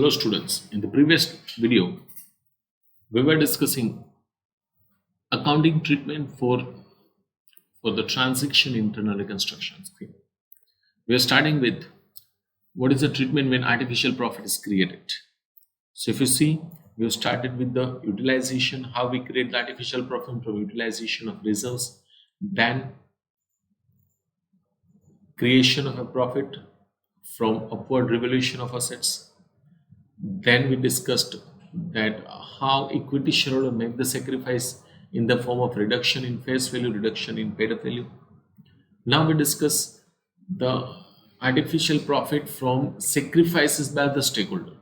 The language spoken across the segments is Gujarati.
Hello students, in the previous video we were discussing accounting treatment for the transaction internal reconstruction scheme. We are starting with what is the treatment when artificial profit is created. So if you see, we have started with the utilization, how we create the artificial profit from utilization of reserves, then creation of a profit from upward revaluation of assets. Then we discussed that how equity shareholder make the sacrifice in the form of reduction in face value, reduction in paid up value. Now we discuss the artificial profit from sacrifices by the stakeholder.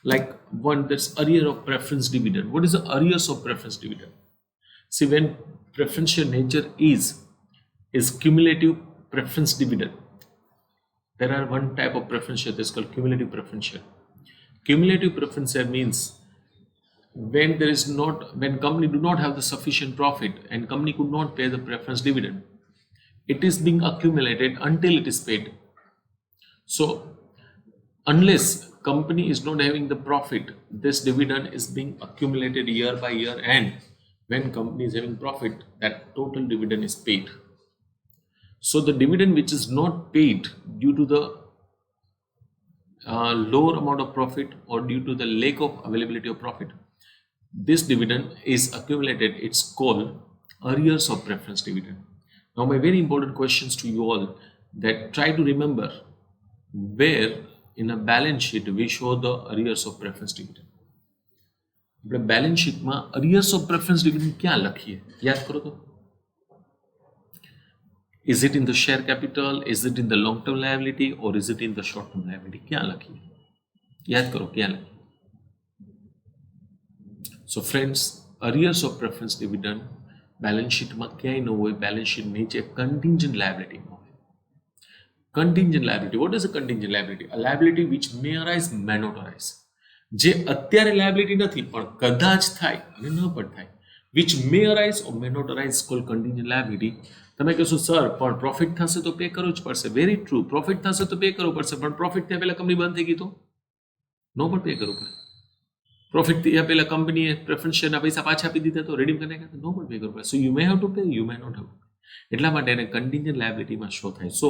Like one, that's arrear of preference dividend. What is the arrears of preference dividend? See, when preferential nature is cumulative preference dividend. There are one type of preference share that's called cumulative preference share. Cumulative preference share means when company do not have the sufficient profit and company could not pay the preference dividend, it is being accumulated until it is paid. So unless company is not having the profit, this dividend is being accumulated year by year, and when company is having profit, that total dividend is paid. So the dividend which is not paid due to the lower amount of profit or due to the lack of availability of profit, this dividend is accumulated. It's called arrears of preference dividend. Now my very important questions to you all, that try to remember where in a balance sheet we show the arrears of preference dividend. આપણે બેલેન્સ શીટમાં arrears of preference dividend ક્યાં લખીએ? યાદ કરો તો. Is it in the share capital? Is it in the long term liability? Or is it in the short term liability? ક્યાં લખીએ? યાદ કરો ક્યાં લખીએ? So friends, arrears of preference dividend balance sheet માં ક્યાંય ન હોય. balance sheet નીચે contingent liability માં હોય. Contingent liability. What is a contingent liability? A liability which may arise, may not arise. જે અત્યારે liability નથી પણ કદાચ થાય અને ન પણ થાય. Which may arise or may not arise is called contingent liability. તમે કહેશો સર પણ પ્રોફિટ થશે તો પે કરવું જ પડશે. વેરી ટ્રુ, પ્રોફિટ થશે તો પે કરવું પડશે, પણ પ્રોફિટ થયા પહેલા કંપની બંધ થઈ ગઈ તો નો પણ પે કરવું પડે. પ્રોફિટ થયા પહેલા કંપનીએ પ્રેફરન્સ શેરના પૈસા પાછા આપી દીધા તો રેડીમ કરી નાખ્યા તો નો પણ પે કરવું પડે. So you may have to pay, you may not have to pay. એટલા માટે એને કન્ટિન્જન્ટ લાયબિલિટીમાં શો થાય. સો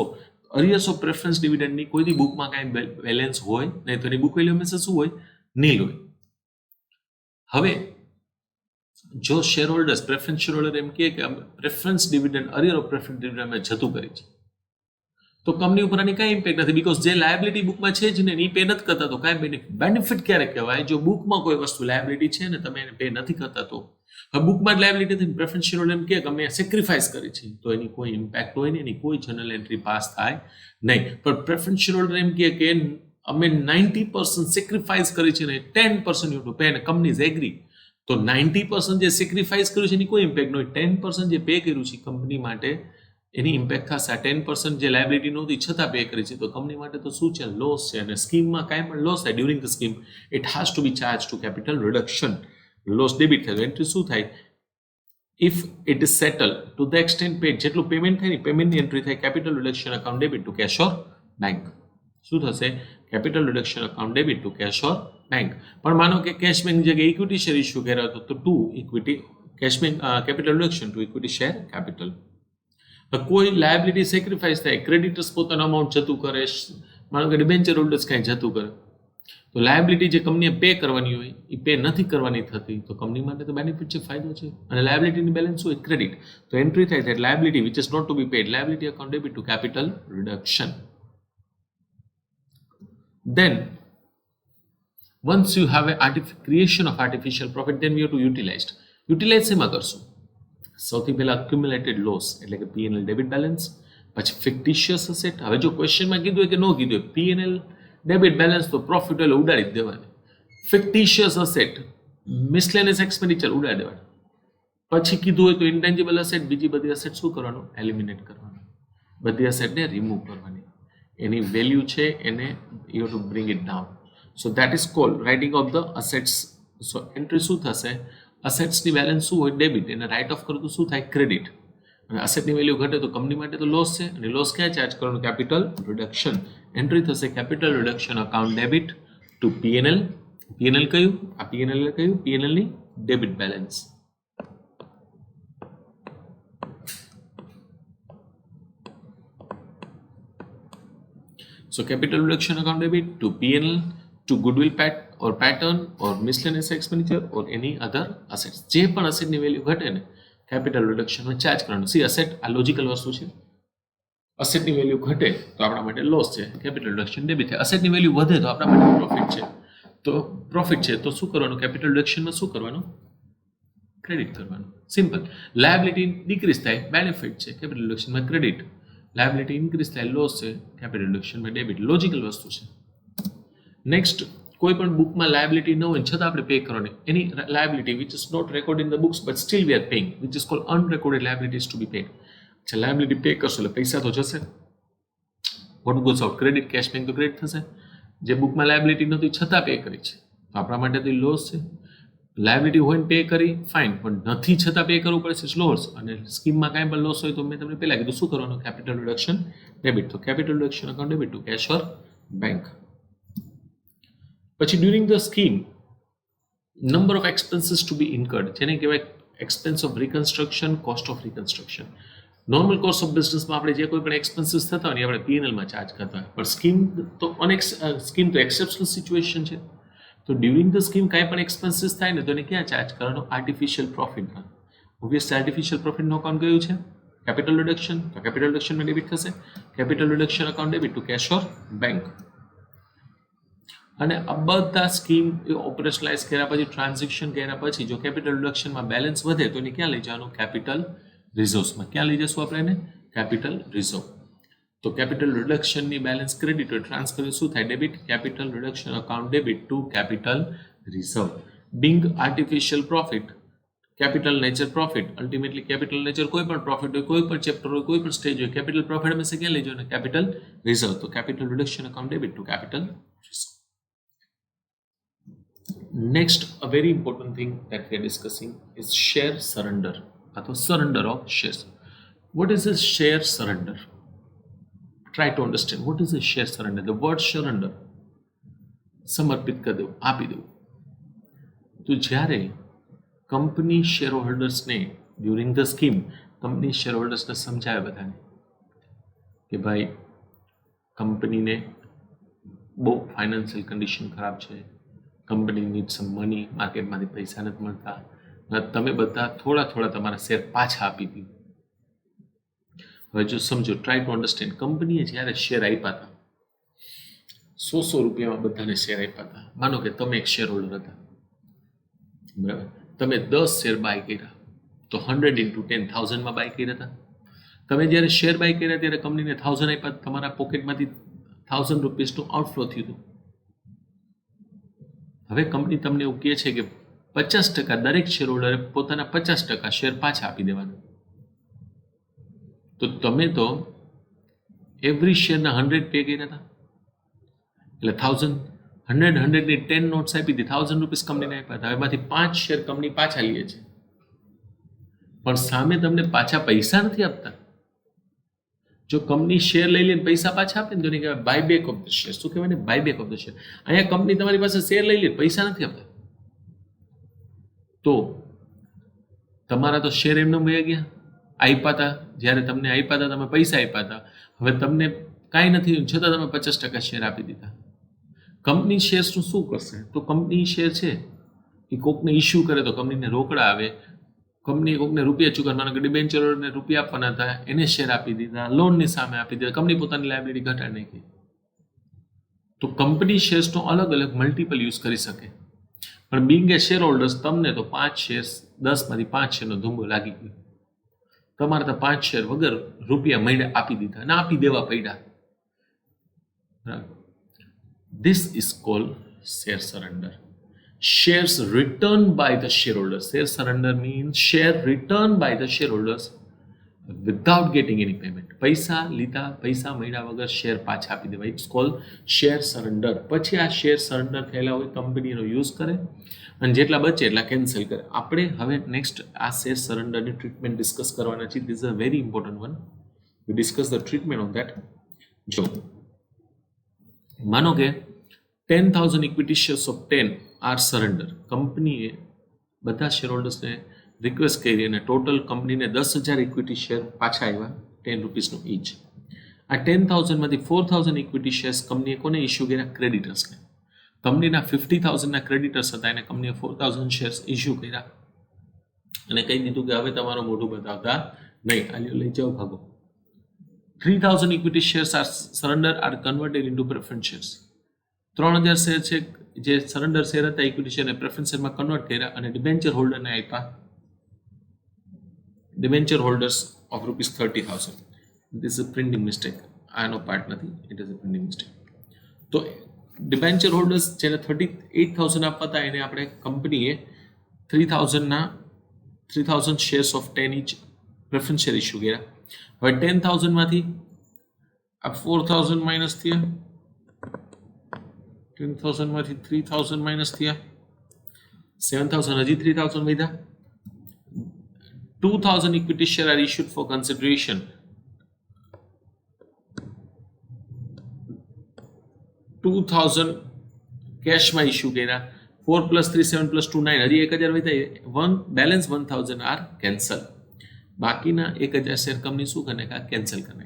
અરિયર્સ ઓફ પ્રેફરન્સ ડિવિડન્ડની કોઈની બુકમાં કાંઈ બેલેન્સ હોય નહીં, તો એની બુક વેલ્યુ હંમેશા શું હોય? નીલ હોય. હવે જો share holders preference share holder એમ કે preference dividend arrear of preference dividend અમે જતું કરી છે, તો કંપની ઉપર આની કાંઈ ઇમ્પેક્ટ નથી, બીકોઝ જે લાયબિલિટી બુકમાં છે જ ને એ પે નથી કરતા તો કાંઈ બેનિફિટ. બેનિફિટ ક્યારે કહેવાય? જો બુકમાં કોઈ વસ્તુ લાયબિલિટી છે ને તમે એને પે નથી કરતા તો. હવે બુકમાં જ લાયબિલિટી નથી, પ્રેફરન્સ શેર હોલ્ડર એમ કે અમે સેક્રિફાઈસ કરી છે, તો એની કોઈ ઇમ્પેક્ટ હોય નહીં, એની કોઈ જનરલ એન્ટ્રી પાસ થાય નહીં. પણ પ્રેફરન્સ શેર હોલ્ડર એમ કે અમે 90% સેક્રિફાઈસ કરી છે ને 10% યુ ટુ પે, અને કંપની ઇઝ એગ્રી, તો 90% જે સેક્રિફાઈસ કર્યું છે એની કોઈ ઇમ્પેક્ટ નહીં. 10% જે પે કર્યું છે કંપની માટે એની ઇમ્પેક્ટ થશે. આ 10% જે લાયબિલિટી નહોતી છતાં પે કરી છે, તો કંપની માટે તો શું છે? લોસ છે. અને સ્કીમમાં કાંઈ પણ લોસ થાય during the scheme, it has to be charge to capital reduction. Loss debit થાય. એન્ટ્રી શું થાય? If it is settle to the extent paid, જેટલું પેમેન્ટ થાય ને પેમેન્ટની એન્ટ્રી થાય capital reduction account debit to cash or bank. શું થશે? Capital reduction account debit to cash or bank. પણ માનો કે કેશ બેંક જગ્યાએ ઇક્વિટી શેર ઇસ્યુ કર્યો હતો તો to equity cash bank capital reduction two equity share capital. કોઈ લાયબિલિટી સેક્રિફાઈસ થાય, ક્રેડિટર્સ પોતાનું અમાઉન્ટ જતું કરે, માનો કે ડિબેન્ચર હોલ્ડર્સ કાંઈ જતું કરે, તો લાયબિલિટી જે કંપનીએ પે કરવાની હોય એ પે નથી કરવાની થતી, તો કંપની માટે તો બેનિફિટ છે, ફાયદો છે. અને લાયબિલિટીની બેલેન્સ શું હોય? ક્રેડિટ. તો એન્ટ્રી થાય છે liability which is not to be paid, liability account debit to capital reduction. Then once you have a creation of artificial profit, then we have to utilize. Utilize શેમાં કરશું? સૌથી પહેલા accumulated loss એટલે કે P&L ડેબિટ બેલેન્સ, પછી fictitious asset. હવે જો ક્વેશ્ચનમાં કીધું હોય કે નો કીધું હોય, P&L ડેબિટ બેલેન્સ તો પ્રોફિટ એટલે ઉડાડી જ દેવાની. fictitious asset miscellaneous expenditure ઉડાડી દેવાની. પછી કીધું હોય તો ઇન્ટેન્જિબલ અસેટ, બીજી બધી અસેટ શું કરવાનું? એલિમિનેટ કરવાનું. બધી અસેટને રિમૂવ કરવાની. એની વેલ્યુ છે એને you to bring it down. So that is called writing of the assets. So entry શું થશે? અસેટ્સની બેલેન્સ શું હોય? ડેબિટ. એને રાઇટ ઓફ કરું તો શું થાય? ક્રેડિટ. અને અસેટની વેલ્યુ ઘટે તો કંપની માટે તો લોસ છે, અને લોસ ક્યાં ચાર્જ કરવાનું? Capital reduction. એન્ટ્રી થશે capital reduction account debit two P&L. P&L કયું? આ પીએનએલ કયું? પીએનએલ ની debit balance. So capital reduction account debit to P&L, to goodwill or pattern or miscellaneous expenditure or any other assets. જે પણ અસેટ ની વેલ્યુ ઘટે ને કેપિટલ રિડક્શન માં ચાર્જ કરવાનું. સી અસેટ આ લોજિકલ વસ્તુ છે. અસેટ ની વેલ્યુ ઘટે તો આપણા માટે લોસ છે, કેપિટલ રિડક્શન ડેબિટ થાય. અસેટ ની વેલ્યુ વધે તો આપણા માટે પ્રોફિટ છે. તો પ્રોફિટ છે તો શું કરવાનું? કેપિટલ રિડક્શન માં શું કરવાનું? ક્રેડિટ કરવાનું. સિમ્પલ. લાયબિલિટી ડિક્રીઝ થાય, બેનિફિટ છે, કેપિટલ રિડક્શન માં ક્રેડિટ. લાયબિલિટી ઇન્ક્રીઝ થાય, લોસ છે, કેપિટલ રિડક્શનમાં ડેબિટ. લોજિકલ વસ્તુ છે. નેક્સ્ટ, કોઈ પણ બુકમાં લાયબિલિટી ન હોય છતાં આપણે પે કરવાની. એની liability which is not record in the books but still we are paying, which is called unrecorded liabilities to be paid. અચ્છા, લાયબિલિટી પે કરશો એટલે પૈસા તો જશે. What goes out? Credit. Cash bank તો ક્રેડિટ થશે. જે બુકમાં લાયબિલિટી નહોતી છતાં પે કરી છે તો આપણા માટે તો લોસ છે. લાયબિલિટી હોય ને પે કરી ફાઇન, પણ નથી છતાં પે કરવું પડે છે લોસ. અને સ્કીમમાં કાંઈ પણ લોસ હોય તો મેં તમને પહેલા કીધું શું કરવાનું? Capital reduction debit. તો capital reduction account debit to cash or bank. પછી during the scheme number of expenses to be incurred, જેને કહેવાય expense of reconstruction, cost of reconstruction. Normal course of બિઝનેસમાં આપણે જે કોઈ પણ એક્સપેન્સીસ થતા હોય આપણે પીએનએલમાં ચાર્જ કરતા હોય, પણ સ્કીમ તો એક્સેપ્શનલ સિચ્યુએશન છે. તો ડ્યુરિંગ ધ સ્કીમ કાંઈ પણ એક્સપેન્સીસ થાય ને તો એને ક્યાં ચાર્જ કરવાનો? આર્ટિફિશિયલ પ્રોફિટમાં. ઓબ્વિયસલી આર્ટિફિશિયલ પ્રોફિટનું અકાઉન્ટ કયું છે? Capital reduction. તો કેપિટલ રિડક્શનમાં ડેબિટ થશે. Capital reduction account debit to cash or bank. અને આ બધા સ્કીમ ઓપરેશનલાઇઝ કર્યા પછી, ટ્રાન્ઝેક્શન કર્યા પછી જો કેપિટલ રિડક્શનમાં બેલેન્સ વધે તો એને ક્યાં લઈ જવાનું? કેપિટલ રિઝર્વ્સમાં. ક્યાં લઈ જશું આપણે એને? Capital reserve. તો કેપિટલ રિડક્શનની બેલેન્સ ક્રેડિટ હોય, ટ્રાન્સફર શું થાય? Debit. Capital reduction account debit to capital reserve. Bing artificial profit, capital nature profit. Ultimately capital nature કોઈ પણ પ્રોફિટ હોય, કોઈ પણ ચેપ્ટર હોય, કોઈ પણ સ્ટેજ હોય, કેપિટલ પ્રોફિટ હંમેશા ક્યાં લઈ જવાનું? Capital reserve. તો capital reduction account debit to capital reserve. Next, a very important thing that we are discussing is share surrender. અથવા surrender of shares. What is a share surrender? Try to understand what is a share surrender. The word surrender, સમર્પિત કરી દેવું, આપી દેવું. તો જ્યારે કંપની શેર હોલ્ડર્સને during the scheme company share હોલ્ડર્સને સમજાવે બધાને કે ભાઈ કંપનીને બહુ ફાઇનાન્શિયલ કન્ડિશન ખરાબ છે, કંપની નીડ સમ મની, માર્કેટમાંથી પૈસા નથી મળતા, તમે બધા થોડા થોડા તમારા શેર પાછા આપી દીધું. હવે જો સમજો, ટ્રાય ટુ અન્ડરસ્ટેન્ડ. કંપનીએ જ્યારે શેર આપ્યા હતા, 100 રૂપિયામાં બધાને શેર આપ્યા હતા. માનો કે તમે એક શેર હોલ્ડર હતા, બરાબર? તમે 10 શેર બાય કર્યા તો 100 into 10 1000માં બાય કર્યા હતા. તમે જ્યારે શેર બાય કર્યા ત્યારે કંપનીને 1000 આપ્યા, તમારા પોકેટમાંથી 1000 રૂપીસનું આઉટફ્લો થયું હતું. હવે કંપની તમને એવું કહે છે કે 50% દરેક શેર હોલ્ડરે પોતાના 50% શેર પાછા આપી દેવાના. તો તમે તો એવરી શેરના 100 પે કર્યા હતા, એટલે 1000 100 ની 10 નોટ્સ આપી હતી, 1000 રૂપીસ કંપનીને આપ્યા હતા. એમાંથી 5 શેર કંપની પાછા લે છે, પણ સામે તમને પાછા પૈસા નથી આપતા. જો કંપની શેર લઈ લઈને પૈસા પાછા આપે ને તો એને કહેવાય બાયબેક ઓફ ધ શેર. શું કહેવાય ને? Buyback of the share. અહીંયા કંપની તમારી પાસે શેર લઈ લે, પૈસા નથી આપતા, તો તમારા તો શેર એમને વહી ગયા. આપ્યા હતા, જ્યારે તમને આપ્યા હતા તમે પૈસા આપ્યા હતા, હવે તમને કાંઈ નથી છતાં તમે 50% શેર આપી દીધા. કંપની શેર્સનું શું કરશે? તો કંપની શેર છે એ કોકને ઇસ્યુ કરે તો કંપનીને રોકડા આવે. કંપની કોકને રૂપિયા ચૂકવવાના કે ડિબેન્ચરોને રૂપિયા આપવાના હતા, એને શેર આપી દીધા, લોનની સામે આપી દીધા, કંપની પોતાની લાયબિલિટી ઘટાડી નાખી. તો કંપની શેર્સનો અલગ અલગ મલ્ટિપલ યુઝ કરી શકે, પણ બિંગ એ શેર હોલ્ડર્સ તમને તો 5 શેર્સ 10માંથી 5 શેરનો ધુંબો લાગી ગયો. તમારે તો 5 શેર વગર રૂપિયા મળ્યા આપી દીધા અને આપી દેવા પડ્યા. This is called share surrender. Shares returned by the shareholders. Share surrender means share returned by the shareholders without getting any payment. પૈસા લીધા, પૈસા મળ્યા વગર શેર પાછા આપી દેવા. It's called share surrender. પછી આ શેર સરેન્ડર થયેલા હોય કંપનીનો યુઝ કરે અને જેટલા બચે એટલા કેન્સલ કરે. આપણે હવે નેક્સ્ટ આ શેર સરેન્ડરની ટ્રીટમેન્ટ ડિસ્કસ કરવાના છીએ. This is a very important one. We discuss the treatment on that. જો માનો કે 10,000 equity shares of 10 are surrender. કંપનીએ બધા શેર હોલ્ડર્સને રિક્વેસ્ટ કરી અને ટોટલ કંપનીને 10,000 ઇક્વિટી શેર પાછા આવ્યા 10 રૂપીસનું ઈચ. આ 10,000માંથી 4,000 ઇક્વિટી શેર્સ કંપનીએ કોને ઇસ્યુ કર્યા? ક્રેડિટર્સને. કંપનીના 50,000ના ક્રેડિટર્સ હતા એને કંપનીએ 4,000 શેર્સ ઇસ્યુ કર્યા અને કહી દીધું કે હવે તમારું મોઢું બતાવતા નહીં, આ લઈ જાઓ, ભાગો. 3,000 equity shares are surrender are converted into preference shares. 3,000 share છે જે સરેન્ડર શેર હતા ઇક્વિટી શેરને પ્રેફરન્સ શેરમાં કન્વર્ટ કર્યા અને ડિબેન્ચર હોલ્ડરને આપ્યા. Debenture holders of ₹30,000. This is printing mistake, આનો પાર્ટ નથી, it is a printing mistake. તો ડિબેન્ચર હોલ્ડર્સ જેને 38,000 આપવા હતા એને આપણે કંપનીએ 3,000 shares of 10 each preference share issue કર્યા. હવે 10,000માંથી આ 4,000 માઇનસ થયા, 10,000માંથી 3,000 માઇનસ થયા, 7,000 હજી 3,000 વધ્યા. 2,000 equity share are issued for consideration. 2,000 કેશમાં ઇસ્યુ કર્યા. 4 + 3 7 + 2 9, હજી 1,000 વધ્યા. Balance 1,000 are cancel. બાકીના 1,000 શેર કંપની શું કરે કે કેન્સલ કરે.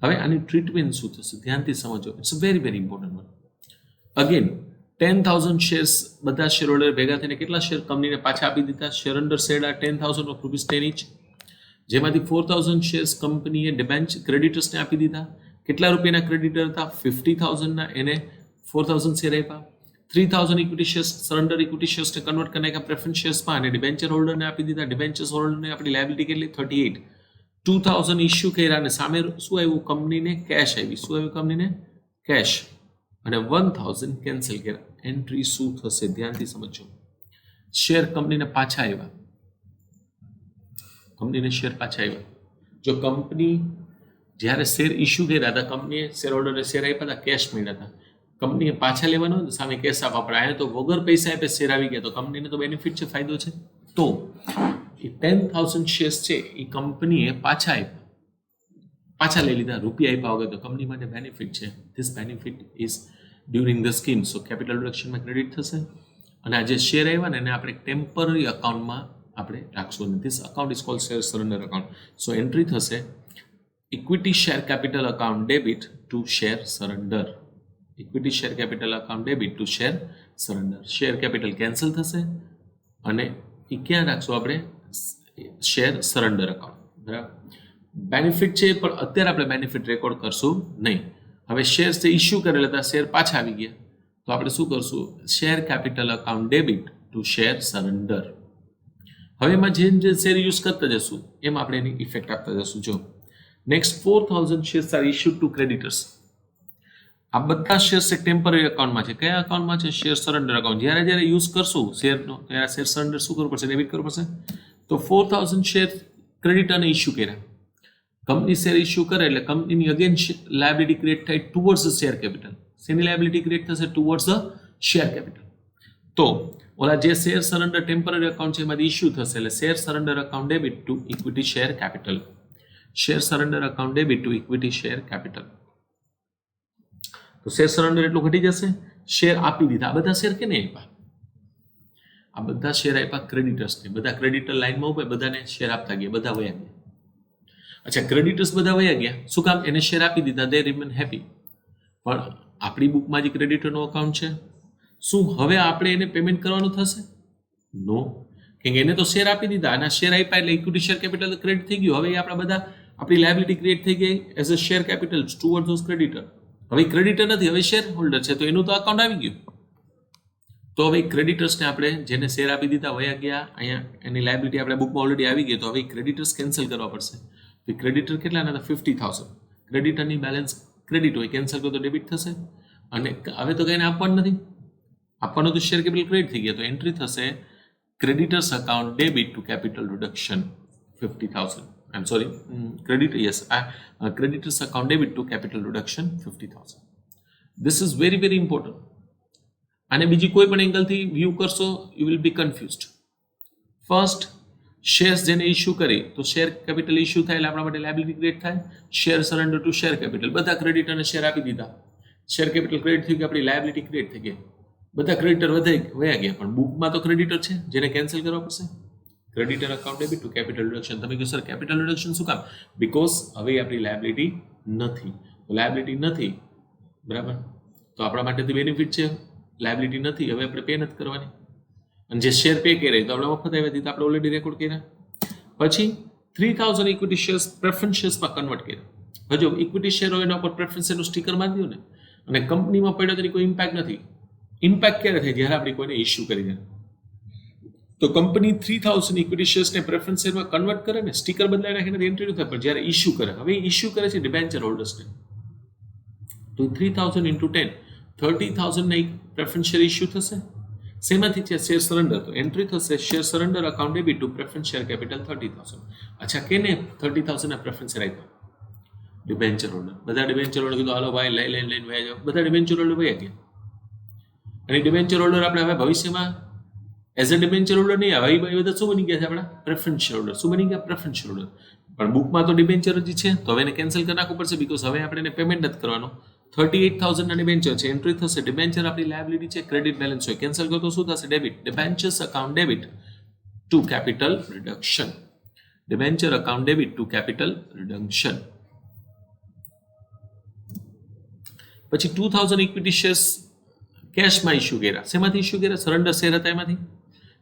હવે આની ટ્રીટમેન્ટ શું થશે ધ્યાનથી સમજો. It's very very important one. Again 10,000 shares બધા શેર હોલ્ડર ભેગા થઈને કેટલા શેર કંપનીને પાછા આપી દીધા? શેર અંડર શેર આ 10,000 of ₹10 each, જેમાંથી 4,000 શેર્સ કંપનીએ ડિબેન્ચર ક્રેડિટર્સને આપી દીધા. કેટલા રૂપિયાના ક્રેડિટર હતા? 50,000ના, એને 4,000 શેર આપ્યા. 3,000 ઇક્વિટી શેર્સ સરેન્ડર ઇક્વિટી શેર્સને કન્વર્ટ કરી નાખ્યા પ્રેફરન્સ શેર્સમાં અને ડિબેન્ચર હોલ્ડરને આપી દીધા. ડિબેન્ચર હોલ્ડરને આપણી લાયબિલિટી કેટલી? 38. 2,000 ઇસ્યુ કર્યા અને સામે શું આવ્યું? કંપનીને કેશ આવી. શું આવ્યું કંપનીને? કેશ. અને 1,000 કેન્સલ કર્યા. એન્ટ્રી શું થશે ધ્યાનથી સમજો. શેર કંપનીને પાછા આવ્યા. કંપનીને શેર પાછા આવ્યા. જો કંપની જ્યારે શેર ઇસ્યુ કર્યા હતા કંપનીએ શેર હોલ્ડરને શેર આપ્યા હતા, કેશ મળ્યા હતા. કંપનીએ પાછા લેવાનો સામે કેશ આપવા પડે. આયા તો વગર પૈસા આપે શેર આવી ગયા તો કંપનીને તો બેનિફિટ છે, ફાયદો છે. તો એ 10,000 શેર્સ છે એ કંપનીએ પાછા આપ્યા, પાછા લઈ લીધા, રૂપિયા આપ્યા વગર, તો કંપની માટે બેનિફિટ છે. This benefit is during the scheme. So capital રિડક્શનમાં ક્રેડિટ થશે અને આ જે શેર આવ્યા ને એને આપણે ટેમ્પરરી અકાઉન્ટમાં આપણે રાખશું. અને this account is called share surrender account. So entry થશે equity share capital account debit to share surrender. Equity share capital account debit to share surrender. Share capital cancel થશે અને એ ક્યાં રાખશું આપણે? Share surrender account. બરાબર. બેનિફિટ છે પણ અત્યારે આપણે બેનિફિટ રેકોર્ડ કરશું નહીં. હવે શેર ઇસ્યુ કરેલા હતા, શેર પાછા આવી ગયા, તો આપણે શું કરશું? Share capital account debit to share surrender. હવે એમાં જેમ જે શેર યુઝ કરતા જશું એમ આપણે એની ઇફેક્ટ આપતા જશું. જો next 4,000 shares are issued to creditors. આ બધા શેર્સ એક ટેમ્પરરી અકાઉન્ટમાં છે. કયા અકાઉન્ટમાં છે? Share surrender account. જ્યારે જ્યારે યુઝ કરશું શેરનો ત્યારે શેર સરેન્ડર શું કરવું પડશે? ડેબિટ કરવું પડશે. તો 4,000 શેર ક્રેડિટરને ઇસ્યુ કર્યા. કંપની શેર ઇસ્યુ કરે એટલે કંપનીની અગેન લાયબિલિટી ક્રિએટ થાય ટુવર્ડ્સ ધ શેર કેપિટલ. શેની લાયબિલિટી ક્રિએટ થશે? Towards the share capital. તો ઓલા જે શેર સરેન્ડર ટેમ્પરરી અકાઉન્ટ છે એમાંથી ઇસ્યુ થશે એટલે share surrender account debit two equity share capital. Share surrender account debit two equity share capital. તો શેર સરેન્ડર એટલું ઘટી જશે. શેર આપી દીધા. આ બધા શેર કેને આપ્યા? આ બધા શેર આપ્યા ક્રેડિટર્સને. બધા ક્રેડિટર લાઈનમાં ઉભા, બધાને શેર આપતા ગયા, બધા વયા ગયા. અચ્છા, ક્રેડિટર્સ બધા વયા ગયા, શું કામ? એને શેર આપી દીધા, દે રિમેન હેપી. પણ આપણી બુકમાં જે ક્રેડિટરનો અકાઉન્ટ છે, શું હવે આપણે એને પેમેન્ટ કરવાનું થશે? નો, કેમ કે એને તો શેર આપી દીધા, આના શેર આપ્યા એટલે ઇક્વિટી શેર કેપિટલ ક્રેડિટ થઈ ગયું. હવે આપણા બધા આપણી લાયબિલિટી ક્રિએટ થઈ ગઈ as a share capital toward those creditor. હવે ક્રેડિટર નથી, હવે શેર હોલ્ડર છે, તો એનું તો અકાઉન્ટ આવી ગયું. તો હવે ક્રેડિટર્સને આપણે જેને શેર આપી દીધા વયા ગયા, અહીંયા એની લાયબિલિટી આપણે બુકમાં ઓલરેડી આવી ગઈ, તો હવે ક્રેડિટર્સ કેન્સલ કરવા પડશે. ક્રેડિટર કેટલાના હતા? 50,000. ક્રેડિટરની બેલેન્સ ક્રેડિટ હોય, કેન્સલ કરો તો ડેબિટ થશે. અને હવે તો કંઈને આપવાનું નથી, આપવાનું તો શેર કેપિટલ ક્રેડિટ થઈ ગયા, તો એન્ટ્રી થશે creditors account debit to capital reduction 50,000. I am sorry, creditors account debit to capital reduction 50,000. This is very very important. અને બીજી કોઈ પણ એંગલથી વ્યૂ કરશો you will be confused. First, shares જેને ઇસ્યુ કરી તો શેર કેપિટલ ઇસ્યુ થાય એટલે આપણા માટે લાયબિલિટી ક્રિએટ થાય. Share surrender two share capital. બધા ક્રેડિટરને શેર આપી દીધા. શેર કેપિટલ ક્રેડિટ થયું કે આપણી લાયબિલિટી ક્રિએટ થઈ ગઈ, બધા ક્રેડિટર વયા ગયા, પણ બુકમાં તો ક્રેડિટર છે જેને કેન્સલ કરવા પડશે. Creditor account debit to capital reduction. તમે કહો સર કેપિટલ રિડક્શન શું કામ? બીકોઝ હવે આપણી લાયબિલિટી નથી. લાયબિલિટી નથી, બરાબર, તો આપણા માટે તો બેનિફિટ છે. લાયબિલિટી નથી, હવે આપણે પે નથી કરવાની. અને જે શેર પે કર્યા તો આપણે મફત આવ્યા હતી, તો આપણે ઓલરેડી રેકોર્ડ કર્યા. પછી 3000 ઇક્વિટી શેર્સ પ્રેફરન્સ શેર્સમાં કન્વર્ટ કર્યા. હજુ ઇક્વિટી શેર હોય એના ઉપર પ્રેફરન્સ શેરનું સ્ટીકર મારી દઉં ને, અને કંપનીમાં પડ્યો તેની કોઈ ઇમ્પેક્ટ નથી. ઇમ્પેક્ટ ક્યારે થાય? જ્યારે આપણે કોઈને ઇસ્યુ કરી દે. તો કંપની 3000 ઇક્વિટી શેર્સને પ્રેફરન્સ શેરમાં કન્વર્ટ કરે ને, સ્ટીકર બદલાઈ નાખીને એન્ટ્રી ન થાય, પણ જ્યારે ઇસ્યુ કરે, હવે ઇસ્યુ કરે છે ડિબેન્ચર હોલ્ડર્સને, તો 3000 ઇન્ટુ 10 30,000 ના પ્રેફરન્સ શેર ઇસ્યુ થશે. શેમાંથી છે? Share surrender. તો એન્ટ્રી થશે share surrender account debit two preference share capital 30,000. અચ્છા, કેને 30,000 ના પ્રેફરન્સ શેર આપ્યા? Debenture holder. બધા ડિબેન્ચર હોલ્ડર કીધું હાલો ભાઈ લઈને વયા જાઓ. બધા ડિબેન્ચર હોલ્ડર વયા ગયા. અને ડિબેન્ચર હોલ્ડર આપણે હવે ભવિષ્યમાં એઝ અ ડિબેન્ચર હોલ્ડર નહીં આવે. એ બધા શું બની ગયા છે? આપણા પ્રેફરન્સ શેર હોલ્ડર. શું બની ગયા? Preference share holder. પણ બુકમાં તો ડિબેન્ચર જ છે, તો હવે એને કેન્સલ કરી નાખવું પડશે, બીકોઝ હવે આપણે એને પેમેન્ટ નથી કરવાનો. 38,000 ના ડિબેન્ચર છે, એન્ટ્રી થશે. ડિબેન્ચર આપણી લાયબિલિટી છે, ક્રેડિટ બેલેન્સ હોય, કેન્સલ કરો તો શું થશે? Debit. Debentures account debit to capital reduction. Debenture account debit to capital reduction. પછી 2000 ઇક્વિટી શેર્સ કેશમાં ઇસ્યુ કર્યા. શેમાંથી ઇસ્યુ કર્યા? સરેન્ડર શેર હતા એમાંથી.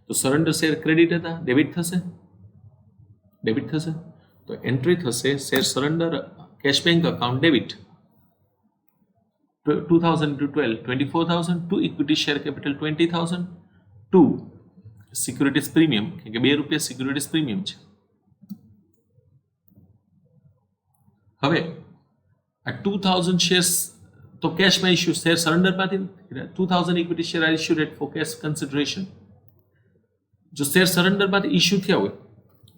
તો સરેન્ડર શેર ક્રેડિટ હતા, ડેબિટ થશે. ડેબિટ થશે, તો એન્ટ્રી થશે share surrender cash bank account debit 2000 into 12 24,000 to equity share capital 20,000 to securities premium, કેમ કે ₹2 સિક્યુરિટીઝ પ્રીમિયમ છે. હવે આ 2000 શેર્સ તો કેશમાં ઇસ્યુ, શેર સરેન્ડરમાંથી 2000 equity share are issued at for cash consideration. જો શેર સરેન્ડરમાંથી ઇસ્યુ થયા હોય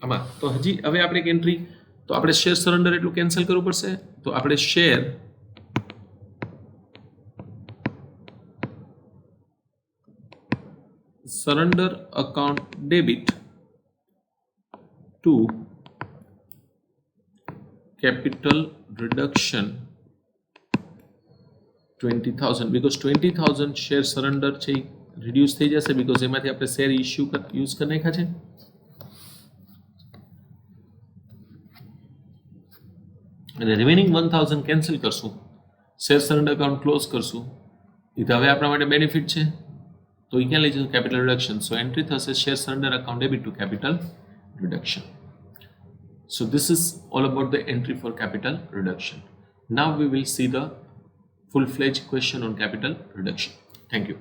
આમાં, તો હજી હવે આપણે એક એન્ટ્રી, તો આપણે શેર સરેન્ડર એટલું કેન્સલ કરવું પડશે. તો આપણે share surrender account debit to capital reduction 20,000, because 20,000 share surrender છે રિડ્યુસ થઈ જશે, બીકોઝ એમાંથી આપણે શેર ઇસ્યુ યુઝ કરી નાખ્યા છે. અને રિમેનિંગ 1,000 કેન્સલ કરશું, શેર સરેન્ડર અકાઉન્ટ ક્લોઝ કરશું. એ તો હવે આપણા માટે બેનિફિટ છે, તો એ ક્યાં લઈ જશું? Capital reduction. સો એન્ટ્રી થશે share surrender account debit to capital reduction. So this is all about the entry for capital reduction. Now we will see the full-fledged question on capital reduction. Thank you.